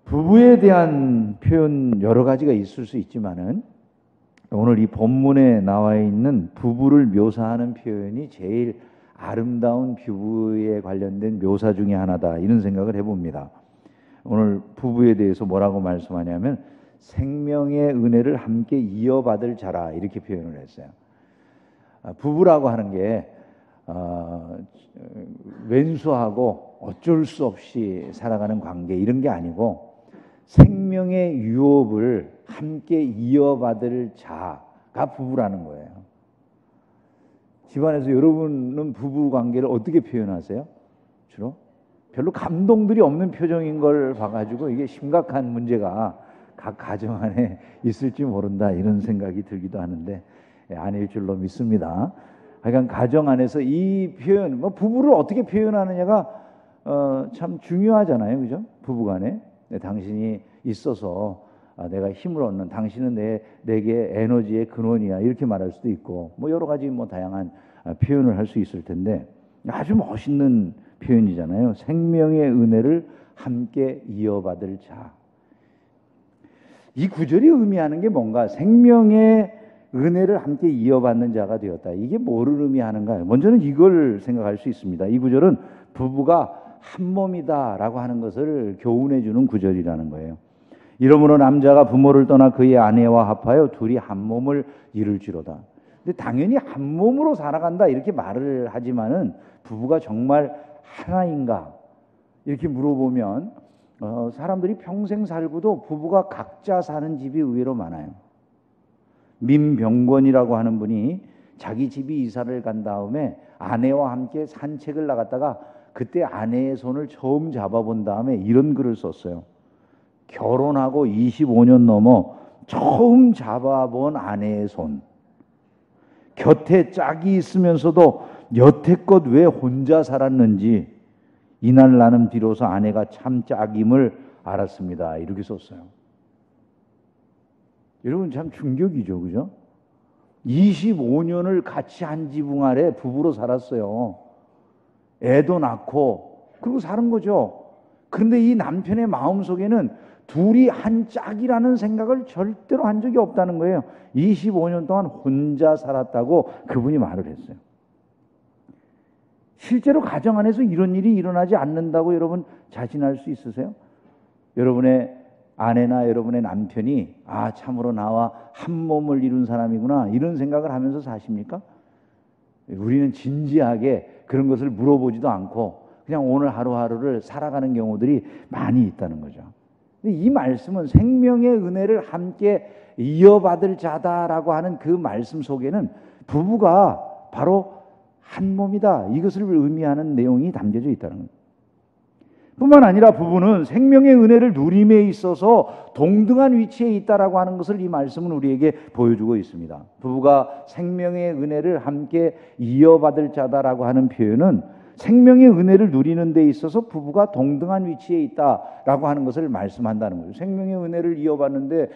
부부에 대한 표현 여러 가지가 있을 수 있지만은 오늘 이 본문에 나와 있는 부부를 묘사하는 표현이 제일 아름다운 부부에 관련된 묘사 중에 하나다, 이런 생각을 해봅니다. 오늘 부부에 대해서 뭐라고 말씀하냐면 생명의 은혜를 함께 이어받을 자라, 이렇게 표현을 했어요. 부부라고 하는 게 왼수하고 어쩔 수 없이 살아가는 관계, 이런 게 아니고 생명의 유업을 함께 이어받을 자가 부부라는 거예요. 집안에서 여러분은 부부 관계를 어떻게 표현하세요? 주로? 별로 감동들이 없는 표정인 걸 봐가지고 이게 심각한 문제가 각 가정 안에 있을지 모른다, 이런 생각이 들기도 하는데 아닐 줄로 믿습니다. 하여간 가정 안에서 이 표현, 부부를 어떻게 표현하느냐가 참 중요하잖아요, 그죠? 부부간에. 당신이 있어서 내가 힘을 얻는, 당신은 내게 에너지의 근원이야, 이렇게 말할 수도 있고, 여러 가지 다양한 표현을 할 수 있을 텐데 아주 멋있는 표현이잖아요. 생명의 은혜를 함께 이어받을 자. 이 구절이 의미하는 게 뭔가, 생명의 은혜를 함께 이어받는 자가 되었다. 이게 뭐를 의미하는가? 먼저는 이걸 생각할 수 있습니다. 이 구절은 부부가 한 몸이다라고 하는 것을 교훈해 주는 구절이라는 거예요. 이러므로 남자가 부모를 떠나 그의 아내와 합하여 둘이 한 몸을 이룰지로다. 근데 당연히 한 몸으로 살아간다, 이렇게 말을 하지만은 부부가 정말 하나인가? 이렇게 물어보면 사람들이 평생 살고도 부부가 각자 사는 집이 의외로 많아요. 민병권이라고 하는 분이 자기 집이 이사를 간 다음에 아내와 함께 산책을 나갔다가 그때 아내의 손을 처음 잡아본 다음에 이런 글을 썼어요. 결혼하고 25년 넘어 처음 잡아본 아내의 손. 곁에 짝이 있으면서도 여태껏 왜 혼자 살았는지 이날 나는 비로소 아내가 참 짝임을 알았습니다. 이렇게 썼어요. 여러분 참 충격이죠, 그죠? 25년을 같이 한 지붕 아래 부부로 살았어요. 애도 낳고 그리고 사는 거죠. 그런데 이 남편의 마음속에는 둘이 한 짝이라는 생각을 절대로 한 적이 없다는 거예요. 25년 동안 혼자 살았다고 그분이 말을 했어요. 실제로 가정 안에서 이런 일이 일어나지 않는다고 여러분 자신할 수 있으세요? 여러분의 아내나 여러분의 남편이 참으로 나와 한 몸을 이룬 사람이구나, 이런 생각을 하면서 사십니까? 우리는 진지하게 그런 것을 물어보지도 않고 그냥 오늘 하루하루를 살아가는 경우들이 많이 있다는 거죠. 근데 이 말씀은 생명의 은혜를 함께 이어받을 자다라고 하는 그 말씀 속에는 부부가 바로 한 몸이다, 이것을 의미하는 내용이 담겨져 있다는 겁니다. 뿐만 아니라 부부는 생명의 은혜를 누림에 있어서 동등한 위치에 있다라고 하는 것을 이 말씀은 우리에게 보여주고 있습니다. 부부가 생명의 은혜를 함께 이어받을 자다라고 하는 표현은 생명의 은혜를 누리는 데 있어서 부부가 동등한 위치에 있다라고 하는 것을 말씀한다는 거죠. 생명의 은혜를 이어받는데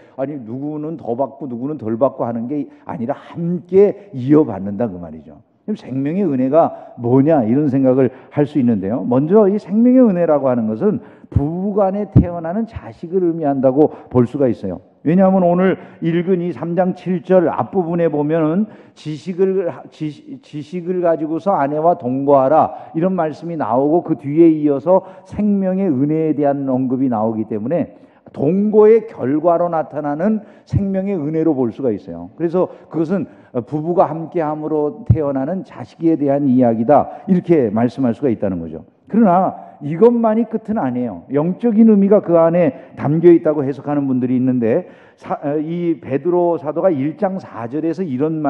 누구는 더 받고 누구는 덜 받고 하는 게 아니라 함께 이어받는다, 그 말이죠. 그럼 생명의 은혜가 뭐냐, 이런 생각을 할 수 있는데요. 먼저 이 생명의 은혜라고 하는 것은 부부간에 태어나는 자식을 의미한다고 볼 수가 있어요. 왜냐하면 오늘 읽은 이 3장 7절 앞부분에 보면은 지식을 가지고서 아내와 동거하라, 이런 말씀이 나오고 그 뒤에 이어서 생명의 은혜에 대한 언급이 나오기 때문에 동거의 결과로 나타나는 생명의 은혜로 볼 수가 있어요. 그래서 그것은 부부가 함께함으로 태어나는 자식에 대한 이야기다, 이렇게 말씀할 수가 있다는 거죠. 그러나 이것만이 끝은 아니에요. 영적인 의미가 그 안에 담겨 있다고 해석하는 분들이 있는데 이 베드로 사도가 1장 4절에서 이런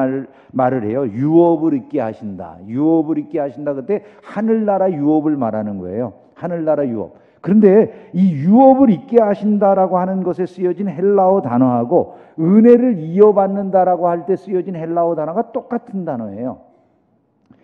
말을 해요. 유업을 있게 하신다. 유업을 있게 하신다. 그때 하늘나라 유업을 말하는 거예요. 하늘나라 유업. 그런데 이 유업을 있게 하신다라고 하는 것에 쓰여진 헬라어 단어하고 은혜를 이어받는다라고 할 때 쓰여진 헬라어 단어가 똑같은 단어예요.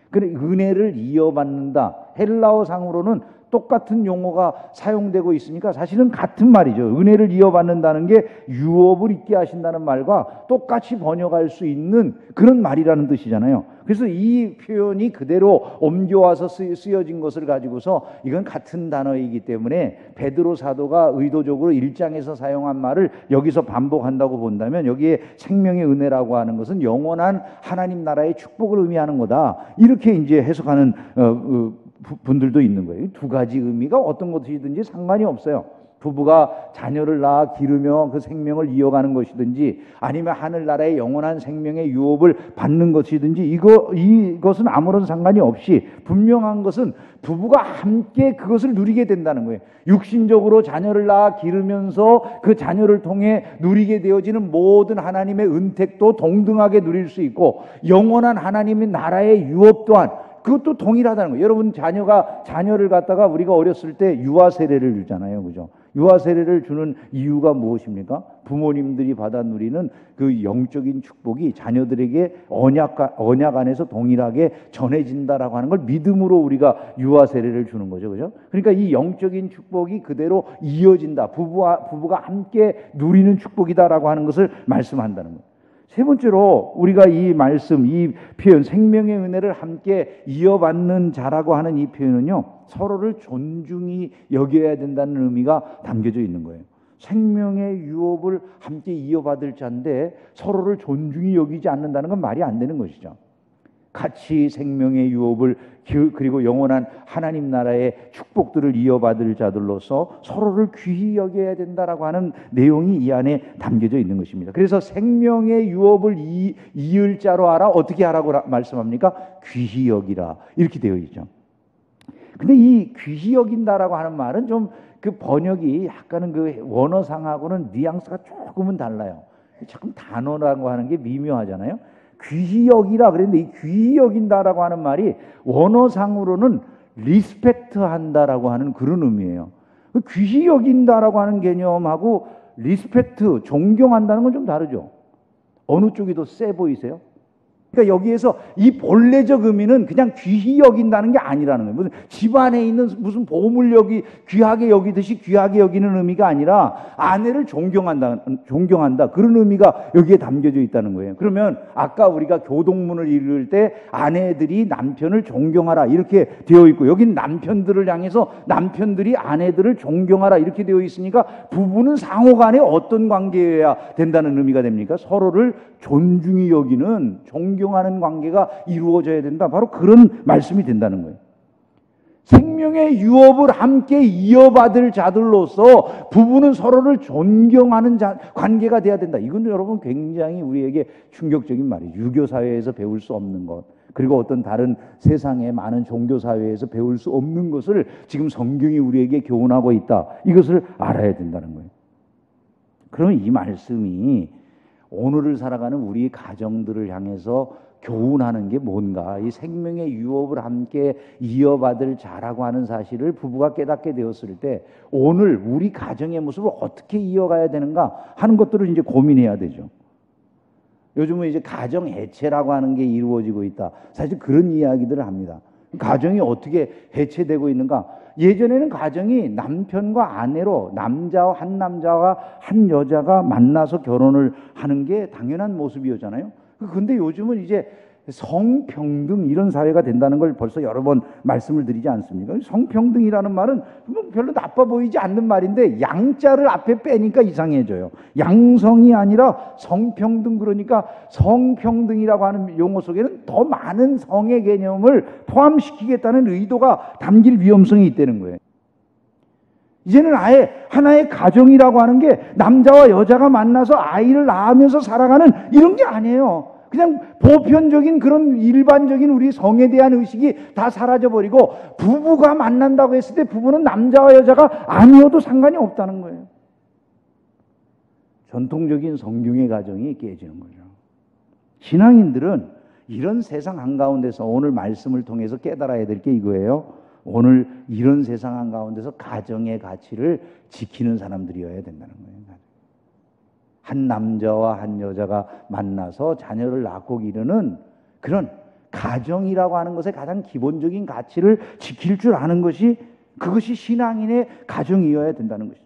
그래, 은혜를 이어받는다, 헬라어 상으로는 똑같은 용어가 사용되고 있으니까 사실은 같은 말이죠. 은혜를 이어받는다는 게 유업을 있게 하신다는 말과 똑같이 번역할 수 있는 그런 말이라는 뜻이잖아요. 그래서 이 표현이 그대로 옮겨와서 쓰여진 것을 가지고서 이건 같은 단어이기 때문에 베드로 사도가 의도적으로 1장에서 사용한 말을 여기서 반복한다고 본다면 여기에 생명의 은혜라고 하는 것은 영원한 하나님 나라의 축복을 의미하는 거다. 이렇게 이제 해석하는 분들도 있는 거예요. 두 가지 의미가 어떤 것이든지 상관이 없어요. 부부가 자녀를 낳아 기르며 그 생명을 이어가는 것이든지 아니면 하늘나라의 영원한 생명의 유업을 받는 것이든지 이것은 아무런 상관이 없이 분명한 것은 부부가 함께 그것을 누리게 된다는 거예요. 육신적으로 자녀를 낳아 기르면서 그 자녀를 통해 누리게 되어지는 모든 하나님의 은택도 동등하게 누릴 수 있고 영원한 하나님의 나라의 유업 또한 그것도 동일하다는 거예요. 여러분 자녀를 갖다가 우리가 어렸을 때 유아 세례를 주잖아요. 그죠? 유아 세례를 주는 이유가 무엇입니까? 부모님들이 받아 누리는 그 영적인 축복이 자녀들에게 언약 안에서 동일하게 전해진다라고 하는 걸 믿음으로 우리가 유아 세례를 주는 거죠. 그죠? 그러니까 이 영적인 축복이 그대로 이어진다. 부부가 함께 누리는 축복이다라고 하는 것을 말씀한다는 거예요. 세 번째로 우리가 이 말씀, 이 표현 생명의 은혜를 함께 이어받는 자라고 하는 이 표현은요, 서로를 존중히 여겨야 된다는 의미가 담겨져 있는 거예요. 생명의 유업을 함께 이어받을 자인데 서로를 존중히 여기지 않는다는 건 말이 안 되는 것이죠. 같이 생명의 유업을 그리고 영원한 하나님 나라의 축복들을 이어받을 자들로서 서로를 귀히 여겨야 된다라고 하는 내용이 이 안에 담겨져 있는 것입니다. 그래서 생명의 유업을 이을 자로 하라. 어떻게 하라고 말씀합니까? 귀히 여기라. 이렇게 되어 있죠. 근데 이 귀히 여긴다라고 하는 말은 좀 그 번역이 약간은 그 원어상하고는 뉘앙스가 조금은 달라요. 조금 단어라고 하는 게 미묘하잖아요. 귀히 여기라 그랬는데 이 귀히 여긴다라고 하는 말이 원어상으로는 리스펙트 한다라고 하는 그런 의미예요. 귀히 여긴다라고 하는 개념하고 리스펙트, 존경한다는 건 좀 다르죠. 어느 쪽이 더 세 보이세요? 그러니까 여기에서 이 본래적 의미는 그냥 귀히 여긴다는 게 아니라는 거예요. 무슨 집안에 있는 무슨 보물 귀하게 여기듯이 귀하게 여기는 의미가 아니라 아내를 존경한다. 그런 의미가 여기에 담겨져 있다는 거예요. 그러면 아까 우리가 교동문을 읽을 때 아내들이 남편을 존경하라 이렇게 되어 있고 여긴 남편들을 향해서 남편들이 아내들을 존경하라 이렇게 되어 있으니까 부부는 상호간에 어떤 관계여야 된다는 의미가 됩니까? 서로를 존중히 여기는 존경하는 관계가 이루어져야 된다. 바로 그런 말씀이 된다는 거예요. 생명의 유업을 함께 이어받을 자들로서 부부는 서로를 존경하는 관계가 돼야 된다. 이건 여러분 굉장히 우리에게 충격적인 말이에요. 유교 사회에서 배울 수 없는 것, 그리고 어떤 다른 세상의 많은 종교 사회에서 배울 수 없는 것을 지금 성경이 우리에게 교훈하고 있다. 이것을 알아야 된다는 거예요. 그러면 이 말씀이 오늘을 살아가는 우리 가정들을 향해서 교훈하는 게 뭔가, 이 생명의 유업을 함께 이어받을 자라고 하는 사실을 부부가 깨닫게 되었을 때 오늘 우리 가정의 모습을 어떻게 이어가야 되는가 하는 것들을 이제 고민해야 되죠. 요즘은 이제 가정 해체라고 하는 게 이루어지고 있다. 사실 그런 이야기들을 합니다. 가정이 어떻게 해체되고 있는가? 예전에는 가정이 남편과 아내로 한 남자와 한 여자가 만나서 결혼을 하는 게 당연한 모습이었잖아요. 근데 요즘은 이제 성평등 이런 사회가 된다는 걸 벌써 여러 번 말씀을 드리지 않습니까? 성평등이라는 말은 별로 나빠 보이지 않는 말인데 양자를 앞에 빼니까 이상해져요. 양성이 아니라 성평등, 그러니까 성평등이라고 하는 용어 속에는 더 많은 성의 개념을 포함시키겠다는 의도가 담길 위험성이 있다는 거예요. 이제는 아예 하나의 가정이라고 하는 게 남자와 여자가 만나서 아이를 낳으면서 살아가는 이런 게 아니에요. 그냥 보편적인 그런 일반적인 우리 성에 대한 의식이 다 사라져버리고 부부가 만난다고 했을 때 부부는 남자와 여자가 아니어도 상관이 없다는 거예요. 전통적인 성경의 가정이 깨지는 거죠. 신앙인들은 이런 세상 한가운데서 오늘 말씀을 통해서 깨달아야 될 게 이거예요. 오늘 이런 세상 한가운데서 가정의 가치를 지키는 사람들이어야 된다는 거예요. 한 남자와 한 여자가 만나서 자녀를 낳고 기르는 그런 가정이라고 하는 것의 가장 기본적인 가치를 지킬 줄 아는 것이 그것이 신앙인의 가정이어야 된다는 것이죠.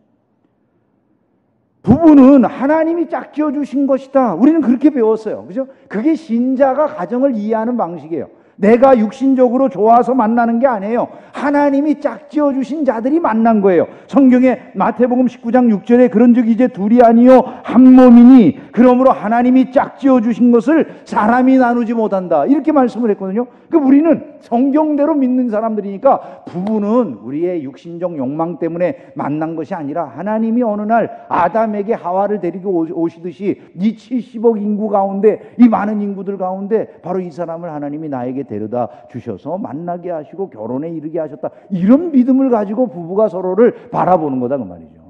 부부는 하나님이 짝지어 주신 것이다. 우리는 그렇게 배웠어요. 그죠? 그게 신자가 가정을 이해하는 방식이에요. 내가 육신적으로 좋아서 만나는 게 아니에요. 하나님이 짝지어 주신 자들이 만난 거예요. 성경에 마태복음 19장 6절에 그런 적 이제 둘이 아니요 한 몸이니 그러므로 하나님이 짝지어 주신 것을 사람이 나누지 못한다. 이렇게 말씀을 했거든요. 그러니까 우리는 성경대로 믿는 사람들이니까 부부는 우리의 육신적 욕망 때문에 만난 것이 아니라 하나님이 어느 날 아담에게 하와를 데리고 오시듯이 이 70억 인구 가운데 이 많은 인구들 가운데 바로 이 사람을 하나님이 나에게 데려다 주셔서 만나게 하시고 결혼에 이르게 하셨다. 이런 믿음을 가지고 부부가 서로를 바라보는 거다 그 말이죠.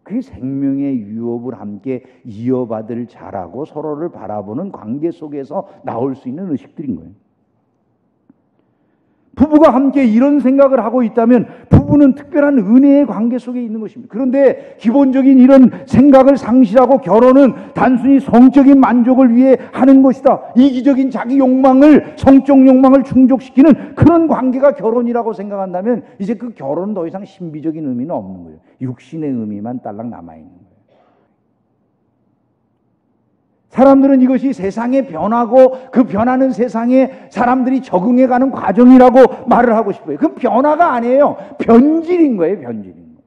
그게 생명의 유업을 함께 이어받을 자라고 서로를 바라보는 관계 속에서 나올 수 있는 의식들인 거예요. 부부가 함께 이런 생각을 하고 있다면 부부는 특별한 은혜의 관계 속에 있는 것입니다. 그런데 기본적인 이런 생각을 상실하고 결혼은 단순히 성적인 만족을 위해 하는 것이다. 이기적인 자기 욕망을, 성적 욕망을 충족시키는 그런 관계가 결혼이라고 생각한다면 이제 그 결혼은 더 이상 신비적인 의미는 없는 거예요. 육신의 의미만 딸랑 남아있는 거예요. 사람들은 이것이 세상의 변화고 그 변하는 세상에 사람들이 적응해가는 과정이라고 말을 하고 싶어요. 그 변화가 아니에요. 변질인 거예요. 변질인 거예요.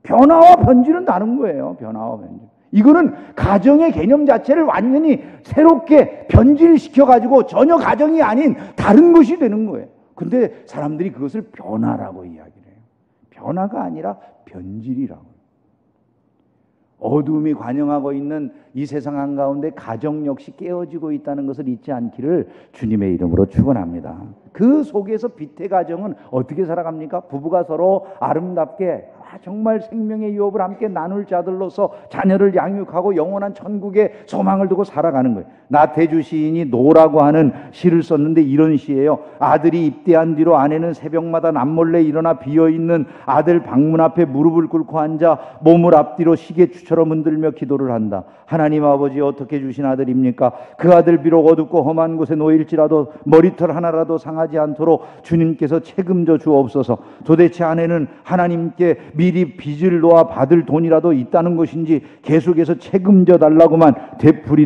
변화와 변질은 다른 거예요. 변화와 변질. 이거는 가정의 개념 자체를 완전히 새롭게 변질시켜가지고 전혀 가정이 아닌 다른 것이 되는 거예요. 근데 사람들이 그것을 변화라고 이야기를 해요. 변화가 아니라 변질이라고. 어둠이 관영하고 있는 이 세상 한가운데 가정 역시 깨어지고 있다는 것을 잊지 않기를 주님의 이름으로 축원합니다. 그 속에서 빛의 가정은 어떻게 살아갑니까? 부부가 서로 아름답게 정말 생명의 유업을 함께 나눌 자들로서 자녀를 양육하고 영원한 천국의 소망을 두고 살아가는 거예요. 나태주 시인이 노라고 하는 시를 썼는데 이런 시예요. 아들이 입대한 뒤로 아내는 새벽마다 남몰래 일어나 비어있는 아들 방문 앞에 무릎을 꿇고 앉아 몸을 앞뒤로 시계추처럼 흔들며 기도를 한다. 하나님 아버지 어떻게 주신 아들입니까? 그 아들 비록 어둡고 험한 곳에 놓일지라도 머리털 하나라도 상하지 않도록 주님께서 책임져 주옵소서. 도대체 아내는 하나님께 미리 빚을 놓아 받을 돈이라도 있다는 것인지 계속해서 책임져 달라고만 되풀이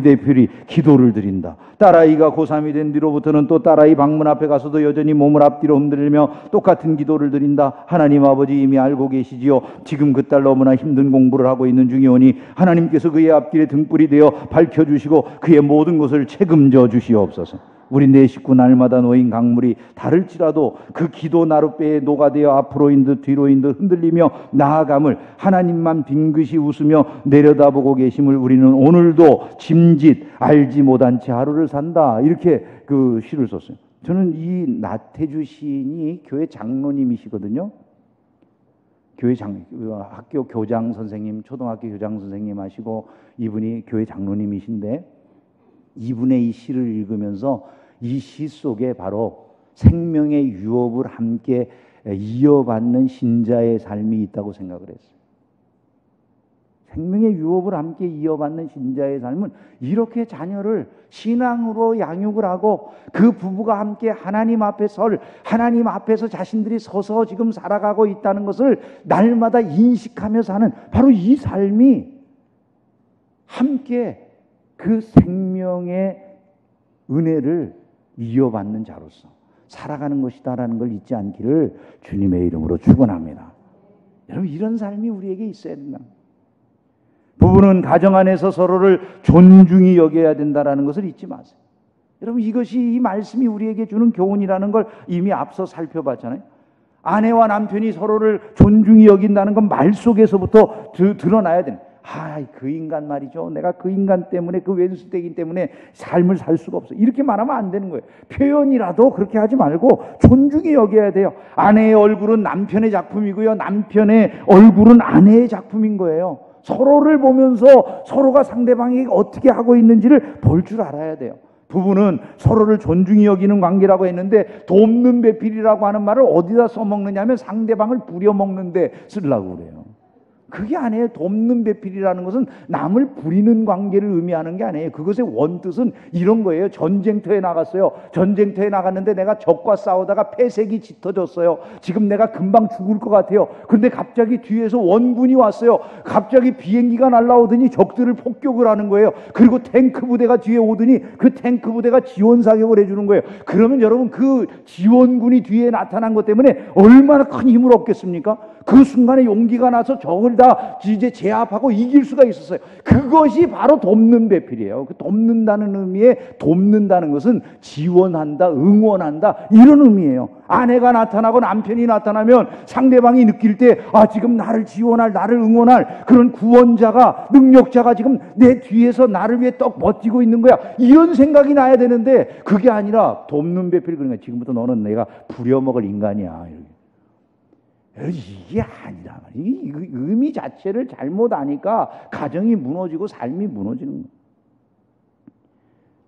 기도를 드린다. 딸아이가 고3이 된 뒤로부터는 또 딸아이 방문 앞에 가서도 여전히 몸을 앞뒤로 흔들며 똑같은 기도를 드린다. 하나님 아버지 이미 알고 계시지요. 지금 그 딸 너무나 힘든 공부를 하고 있는 중이오니 하나님께서 그의 앞길에 등불이 되어 밝혀주시고 그의 모든 것을 책임져 주시옵소서. 우리 네 식구 날마다 놓인 강물이 다를지라도 그 기도 나룻배에 녹아되어 앞으로인 듯 뒤로인 듯 흔들리며 나아감을 하나님만 빙긋이 웃으며 내려다보고 계심을 우리는 오늘도 짐짓 알지 못한 채 하루를 산다. 이렇게 그 시를 썼어요. 저는 이 나태주 시인이 교회 장로님이시거든요. 교회 학교 교장 선생님, 초등학교 교장 선생님 하시고 이분이 교회 장로님이신데 이분의 이 시를 읽으면서 이 시 속에 바로 생명의 유업을 함께 이어받는 신자의 삶이 있다고 생각을 했어요. 생명의 유업을 함께 이어받는 신자의 삶은 이렇게 자녀를 신앙으로 양육을 하고 그 부부가 함께 하나님 앞에 하나님 앞에서 자신들이 서서 지금 살아가고 있다는 것을 날마다 인식하며 사는 바로 이 삶이 함께 그 생명의 은혜를 이어받는 자로서 살아가는 것이다라는 걸 잊지 않기를 주님의 이름으로 축원합니다. 여러분 이런 삶이 우리에게 있어야 된다. 부부는 가정 안에서 서로를 존중히 여겨야 된다라는 것을 잊지 마세요. 여러분 이것이 이 말씀이 우리에게 주는 교훈이라는 걸 이미 앞서 살펴봤잖아요. 아내와 남편이 서로를 존중히 여긴다는 건 말 속에서부터 드러나야 됩니다. 그 인간 말이죠. 내가 그 인간 때문에 그 왼수대기 때문에 삶을 살 수가 없어. 이렇게 말하면 안 되는 거예요. 표현이라도 그렇게 하지 말고 존중히 여겨야 돼요. 아내의 얼굴은 남편의 작품이고요. 남편의 얼굴은 아내의 작품인 거예요. 서로를 보면서 서로가 상대방이 어떻게 하고 있는지를 볼 줄 알아야 돼요. 부부는 서로를 존중히 여기는 관계라고 했는데 돕는 배필이라고 하는 말을 어디다 써먹느냐면 상대방을 부려먹는 데 쓰려고 그래요. 그게 아니에요. 돕는 배필이라는 것은 남을 부리는 관계를 의미하는 게 아니에요. 그것의 원뜻은 이런 거예요. 전쟁터에 나갔어요. 전쟁터에 나갔는데 내가 적과 싸우다가 폐색이 짙어졌어요. 지금 내가 금방 죽을 것 같아요. 그런데 갑자기 뒤에서 원군이 왔어요. 갑자기 비행기가 날아오더니 적들을 폭격을 하는 거예요. 그리고 탱크 부대가 뒤에 오더니 그 탱크 부대가 지원 사격을 해주는 거예요. 그러면 여러분 그 지원군이 뒤에 나타난 것 때문에 얼마나 큰 힘을 얻겠습니까? 그 순간에 용기가 나서 적을 다 이제 제압하고 이길 수가 있었어요. 그것이 바로 돕는 배필이에요. 그 돕는다는 의미의 돕는다는 것은 지원한다, 응원한다 이런 의미예요. 아내가 나타나고 남편이 나타나면 상대방이 느낄 때 지금 나를 지원할, 나를 응원할 그런 구원자가, 능력자가 지금 내 뒤에서 나를 위해 떡 버티고 있는 거야. 이런 생각이 나야 되는데 그게 아니라 돕는 배필. 그러니까 지금부터 너는 내가 부려먹을 인간이야. 이게 아니라 말이야. 의미 자체를 잘못 아니까 가정이 무너지고 삶이 무너지는 거예요.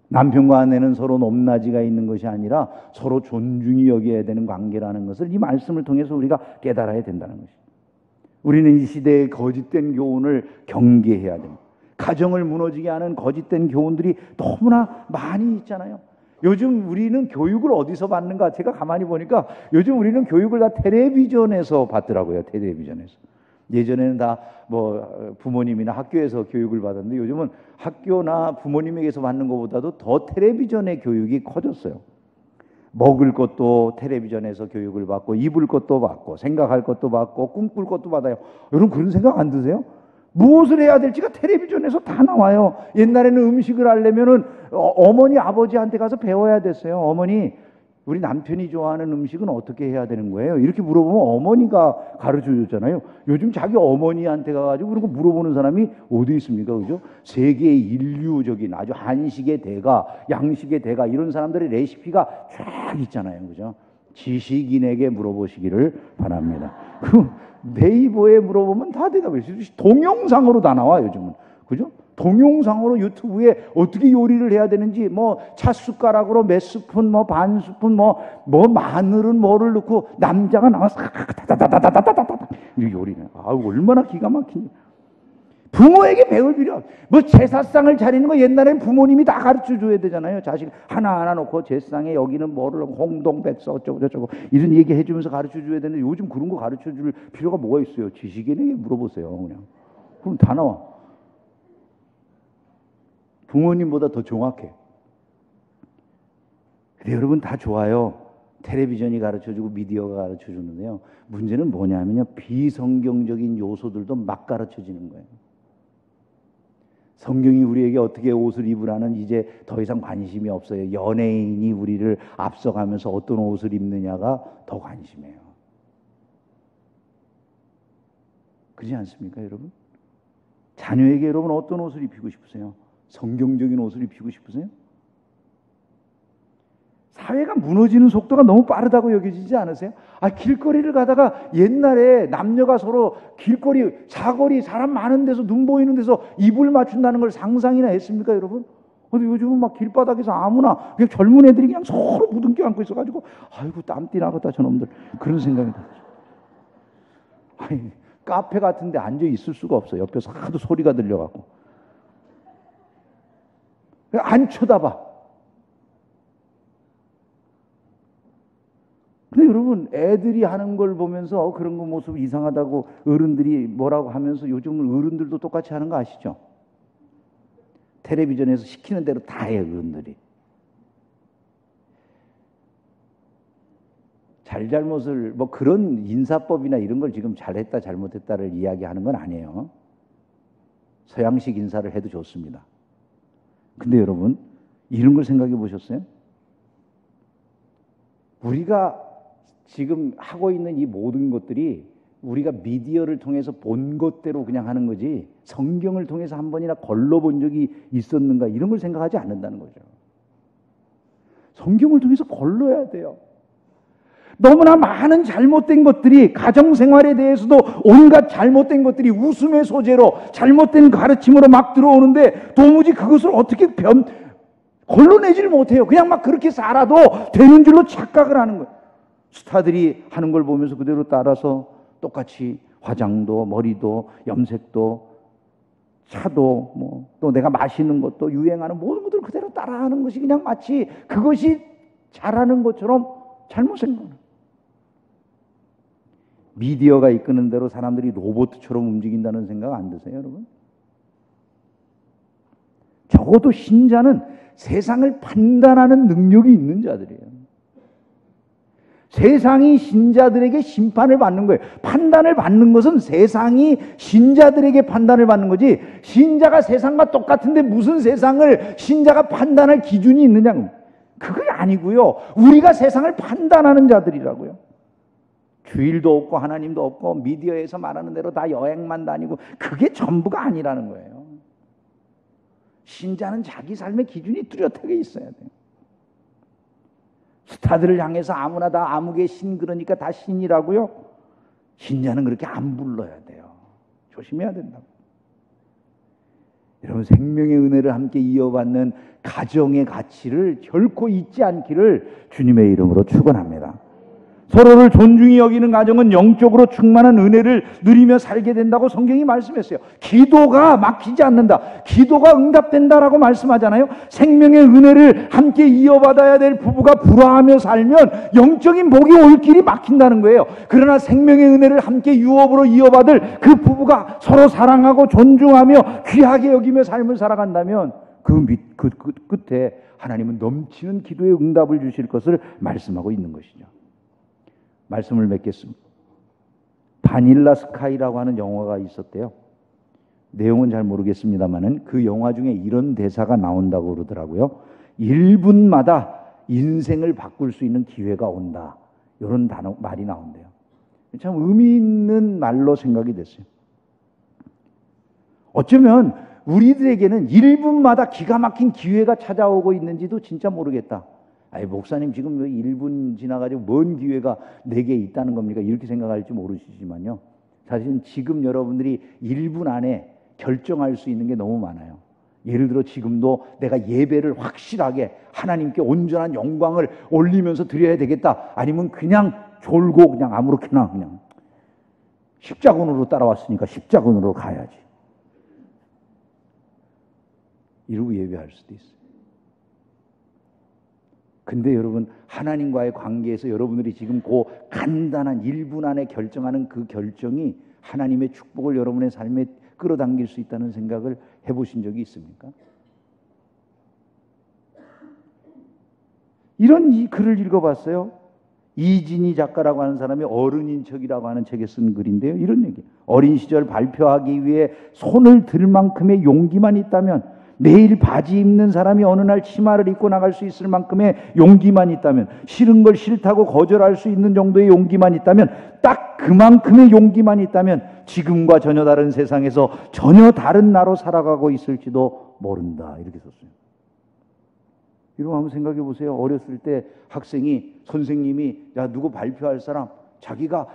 남편과 아내는 서로 높낮이가 있는 것이 아니라 서로 존중이 여겨야 되는 관계라는 것을 이 말씀을 통해서 우리가 깨달아야 된다는 것이죠. 우리는 이 시대의 거짓된 교훈을 경계해야 됩니다. 가정을 무너지게 하는 거짓된 교훈들이 너무나 많이 있잖아요. 요즘 우리는 교육을 어디서 받는가? 제가 가만히 보니까 요즘 우리는 교육을 다 텔레비전에서 받더라고요. 텔레비전에서. 예전에는 다 부모님이나 학교에서 교육을 받았는데 요즘은 학교나 부모님에게서 받는 것보다도 더 텔레비전의 교육이 커졌어요. 먹을 것도 텔레비전에서 교육을 받고, 입을 것도 받고, 생각할 것도 받고, 꿈꿀 것도 받아요. 여러분 그런 생각 안 드세요? 무엇을 해야 될지가 텔레비전에서 다 나와요. 옛날에는 음식을 하려면은 어머니 아버지한테 가서 배워야 됐어요. 어머니, 우리 남편이 좋아하는 음식은 어떻게 해야 되는 거예요? 이렇게 물어보면 어머니가 가르쳐 줬잖아요. 요즘 자기 어머니한테 가가지고 그런 거 물어보는 사람이 어디 있습니까? 그죠? 세계의 인류적인 아주 한식의 대가, 양식의 대가 이런 사람들의 레시피가 쫙 있잖아요. 그죠? 지식인에게 물어보시기를 바랍니다. 네이버에 물어보면 다 대답해 주세요. 동영상으로 다 나와 요즘은. 그죠? 동영상으로 유튜브에 어떻게 요리를 해야 되는지 찻숟가락으로 몇 스푼 반 스푼 마늘은 뭐를 넣고 남자가 나와서 다다다다다다다다 이 요리는 얼마나 기가 막히니. 부모에게 배울 필요. 제사상을 차리는 거 옛날엔 부모님이 다 가르쳐 줘야 되잖아요. 자식 하나하나 놓고 제사상에 여기는 뭐를 홍동백서 어쩌고 저쩌고 이런 얘기 해주면서 가르쳐 줘야 되는데 요즘 그런 거 가르쳐 줄 필요가 뭐가 있어요? 지식인에게 물어보세요. 그냥. 그럼 다 나와. 부모님보다 더 정확해. 근데 여러분 다 좋아요. 텔레비전이 가르쳐주고 미디어가 가르쳐주는데요. 문제는 뭐냐면요. 비성경적인 요소들도 막 가르쳐지는 거예요. 성경이 우리에게 어떻게 옷을 입으라는 이제 더 이상 관심이 없어요. 연예인이 우리를 앞서가면서 어떤 옷을 입느냐가 더 관심이에요. 그렇지 않습니까, 여러분? 자녀에게 여러분 어떤 옷을 입히고 싶으세요? 성경적인 옷을 입히고 싶으세요? 사회가 무너지는 속도가 너무 빠르다고 여겨지지 않으세요? 길거리를 가다가 옛날에 남녀가 서로 길거리, 사거리, 사람 많은 데서 눈 보이는 데서 입을 맞춘다는 걸 상상이나 했습니까, 여러분? 근데 요즘은 막 길바닥에서 아무나 그냥 젊은 애들이 그냥 서로 부둥켜 안고 있어가지고 아이고 땀띠 나겠다 저놈들 그런 생각이 들어요. 카페 같은 데 앉아 있을 수가 없어요. 옆에서 하도 소리가 들려갖고 안 쳐다봐. 근데 여러분 애들이 하는 걸 보면서 그런 거 모습 이상하다고 어른들이 뭐라고 하면서 요즘은 어른들도 똑같이 하는 거 아시죠? 텔레비전에서 시키는 대로 다 해요. 어른들이. 잘못을 그런 인사법이나 이런 걸 지금 잘했다 잘못했다를 이야기하는 건 아니에요. 서양식 인사를 해도 좋습니다. 근데 여러분 이런 걸 생각해 보셨어요? 우리가 지금 하고 있는 이 모든 것들이 우리가 미디어를 통해서 본 것대로 그냥 하는 거지 성경을 통해서 한 번이나 걸러본 적이 있었는가 이런 걸 생각하지 않는다는 거죠. 성경을 통해서 걸러야 돼요. 너무나 많은 잘못된 것들이 가정생활에 대해서도 온갖 잘못된 것들이 웃음의 소재로 잘못된 가르침으로 막 들어오는데 도무지 그것을 어떻게 걸러내지를 못해요. 그냥 막 그렇게 살아도 되는 줄로 착각을 하는 거예요. 스타들이 하는 걸 보면서 그대로 따라서 똑같이 화장도 머리도 염색도 차도 또 내가 마시는 것도 유행하는 모든 것들을 그대로 따라하는 것이 그냥 마치 그것이 잘하는 것처럼 잘못 생각하는. 미디어가 이끄는 대로 사람들이 로봇처럼 움직인다는 생각 안 드세요, 여러분? 적어도 신자는 세상을 판단하는 능력이 있는 자들이에요. 세상이 신자들에게 심판을 받는 거예요. 판단을 받는 것은 세상이 신자들에게 판단을 받는 거지, 신자가 세상과 똑같은데 무슨 세상을 신자가 판단할 기준이 있느냐, 그게 아니고요. 우리가 세상을 판단하는 자들이라고요. 주일도 없고 하나님도 없고 미디어에서 말하는 대로 다 여행만 다니고, 그게 전부가 아니라는 거예요. 신자는 자기 삶의 기준이 뚜렷하게 있어야 돼요. 스타들을 향해서 아무나 다 아무개 신 그러니까 다 신이라고요? 신자는 그렇게 안 불러야 돼요. 조심해야 된다고. 여러분, 생명의 은혜를 함께 이어받는 가정의 가치를 결코 잊지 않기를 주님의 이름으로 축원합니다. 서로를 존중히 여기는 가정은 영적으로 충만한 은혜를 누리며 살게 된다고 성경이 말씀했어요. 기도가 막히지 않는다, 기도가 응답된다라고 말씀하잖아요. 생명의 은혜를 함께 이어받아야 될 부부가 불화하며 살면 영적인 복이 올 길이 막힌다는 거예요. 그러나 생명의 은혜를 함께 유업으로 이어받을 그 부부가 서로 사랑하고 존중하며 귀하게 여기며 삶을 살아간다면 그 끝에 하나님은 넘치는 기도의 응답을 주실 것을 말씀하고 있는 것이죠. 말씀을 맺겠습니다. 바닐라 스카이라고 하는 영화가 있었대요. 내용은 잘 모르겠습니다만은 그 영화 중에 이런 대사가 나온다고 그러더라고요. 1분마다 인생을 바꿀 수 있는 기회가 온다, 이런 말이 나온대요. 참 의미 있는 말로 생각이 됐어요. 어쩌면 우리들에게는 1분마다 기가 막힌 기회가 찾아오고 있는지도 진짜 모르겠다. 아니, 목사님 지금 1분 지나가지고 뭔 기회가 내게 있다는 겁니까? 이렇게 생각할지 모르시지만요, 사실은 지금 여러분들이 1분 안에 결정할 수 있는 게 너무 많아요. 예를 들어 지금도 내가 예배를 확실하게 하나님께 온전한 영광을 올리면서 드려야 되겠다, 아니면 그냥 졸고 그냥 아무렇게나 그냥 십자군으로 따라왔으니까 십자군으로 가야지, 이러고 예배할 수도 있어요. 근데 여러분, 하나님과의 관계에서 여러분들이 지금 그 간단한 1분 안에 결정하는 그 결정이 하나님의 축복을 여러분의 삶에 끌어당길 수 있다는 생각을 해보신 적이 있습니까? 이런 이 글을 읽어봤어요. 이진희 작가라고 하는 사람이 어른인 척이라고 하는 책에 쓴 글인데요, 이런 얘기. 어린 시절 발표하기 위해 손을 들 만큼의 용기만 있다면, 매일 바지 입는 사람이 어느 날 치마를 입고 나갈 수 있을 만큼의 용기만 있다면, 싫은 걸 싫다고 거절할 수 있는 정도의 용기만 있다면, 딱 그만큼의 용기만 있다면 지금과 전혀 다른 세상에서 전혀 다른 나로 살아가고 있을지도 모른다, 이렇게 썼어요. 이러고 한번 생각해 보세요. 어렸을 때 학생이, 선생님이 야 누구 발표할 사람, 자기가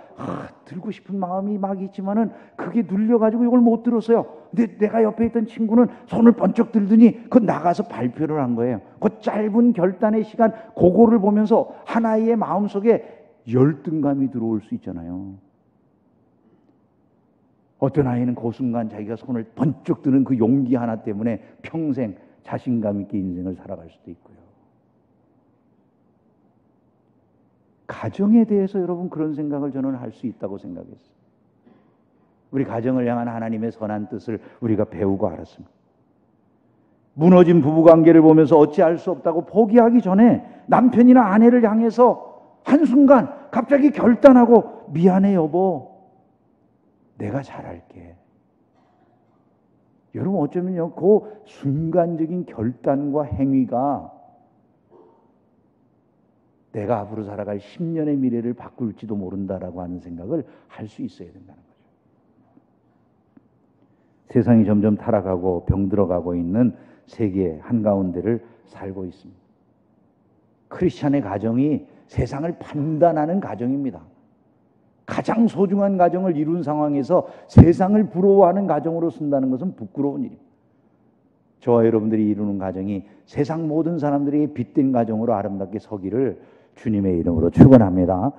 들고 싶은 마음이 막 있지만은 그게 눌려가지고 이걸 못 들었어요. 근데 내가 옆에 있던 친구는 손을 번쩍 들더니 그 나가서 발표를 한 거예요. 그 짧은 결단의 시간, 그거를 보면서 한 아이의 마음속에 열등감이 들어올 수 있잖아요. 어떤 아이는 그 순간 자기가 손을 번쩍 드는 그 용기 하나 때문에 평생 자신감 있게 인생을 살아갈 수도 있고요. 가정에 대해서 여러분 그런 생각을 저는 할 수 있다고 생각했어요. 우리 가정을 향한 하나님의 선한 뜻을 우리가 배우고 알았습니다. 무너진 부부관계를 보면서 어찌할 수 없다고 포기하기 전에 남편이나 아내를 향해서 한순간 갑자기 결단하고, 미안해 여보, 내가 잘할게. 여러분, 어쩌면요, 그 순간적인 결단과 행위가 내가 앞으로 살아갈 10년의 미래를 바꿀지도 모른다라고 하는 생각을 할 수 있어야 된다는 거죠. 세상이 점점 타락하고 병들어가고 있는 세계 한가운데를 살고 있습니다. 크리스찬의 가정이 세상을 판단하는 가정입니다. 가장 소중한 가정을 이룬 상황에서 세상을 부러워하는 가정으로 쓴다는 것은 부끄러운 일입니다. 저와 여러분들이 이루는 가정이 세상 모든 사람들에게 빛된 가정으로 아름답게 서기를 주님의 이름으로 축원합니다.